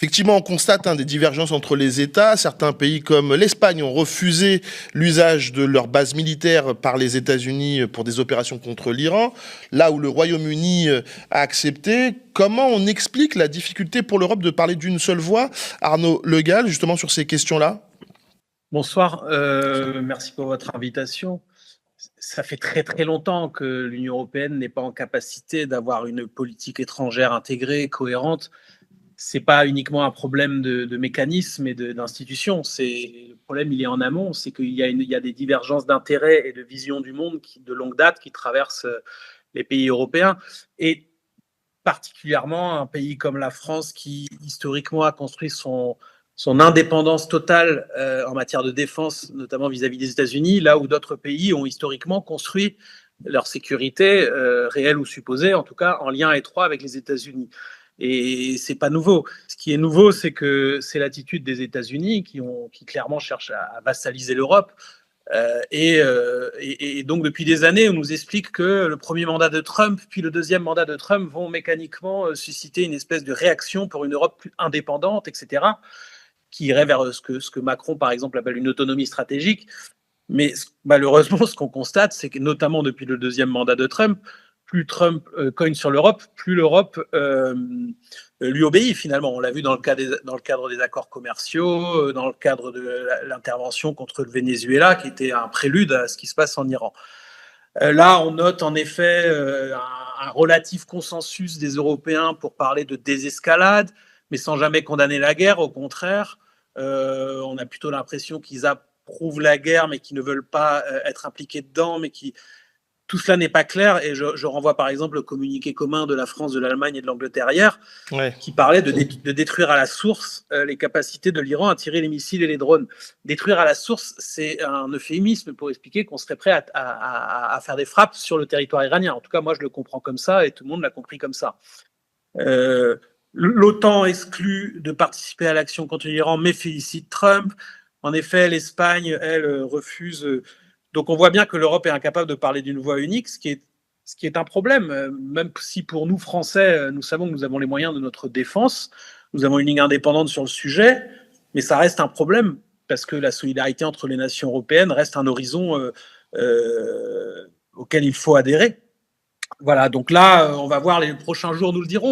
Effectivement, on constate des divergences entre les États. Certains pays comme l'Espagne ont refusé l'usage de leurs bases militaires par les États-Unis pour des opérations contre l'Iran, là où le Royaume-Uni a accepté. Comment on explique la difficulté pour l'Europe de parler d'une seule voix, Arnaud Le Gall, justement sur ces questions-là? Bonsoir, merci pour votre invitation. Ça fait très très longtemps que l'Union européenne n'est pas en capacité d'avoir une politique étrangère intégrée, cohérente. C'est pas uniquement un problème de mécanisme et d'institution. Le problème, il est en amont. C'est qu'il y a des divergences d'intérêts et de vision du monde de longue date qui traversent les pays européens. Et particulièrement un pays comme la France qui, historiquement, a construit son indépendance totale en matière de défense, notamment vis-à-vis des États-Unis, là où d'autres pays ont historiquement construit leur sécurité, réelle ou supposée, en tout cas en lien étroit avec les États-Unis. Et c'est pas nouveau. Ce qui est nouveau, c'est que c'est l'attitude des États-Unis qui clairement cherchent à vassaliser l'Europe. Et donc depuis des années, on nous explique que le premier mandat de Trump, puis le deuxième mandat de Trump vont mécaniquement susciter une espèce de réaction pour une Europe plus indépendante, etc., qui irait vers ce que Macron, par exemple, appelle une autonomie stratégique. Mais malheureusement, ce qu'on constate, c'est que notamment depuis le deuxième mandat de Trump, plus Trump cogne sur l'Europe, plus l'Europe lui obéit finalement. On l'a vu dans le cadre des accords commerciaux, dans le cadre de l'intervention contre le Venezuela, qui était un prélude à ce qui se passe en Iran. Là, on note en effet un relatif consensus des Européens pour parler de désescalade, mais sans jamais condamner la guerre. Au contraire, on a plutôt l'impression qu'ils approuvent la guerre, mais qui ne veulent pas être impliqués dedans, mais qui tout cela n'est pas clair. Et je renvoie par exemple le communiqué commun de la France, de l'Allemagne et de l'Angleterre hier, qui parlait de détruire à la source les capacités de l'Iran à tirer les missiles et les drones. Détruire à la source, c'est un euphémisme pour expliquer qu'on serait prêt à faire des frappes sur le territoire iranien. En tout cas, moi, je le comprends comme ça et tout le monde l'a compris comme ça. L'OTAN exclut de participer à l'action contre l'Iran, mais félicite Trump. En effet, l'Espagne, elle, refuse. Donc on voit bien que l'Europe est incapable de parler d'une voix unique, ce qui est un problème, même si pour nous, Français, nous savons que nous avons les moyens de notre défense, nous avons une ligne indépendante sur le sujet, mais ça reste un problème, parce que la solidarité entre les nations européennes reste un horizon auquel il faut adhérer. Voilà, donc là, on va voir, les prochains jours nous le diront.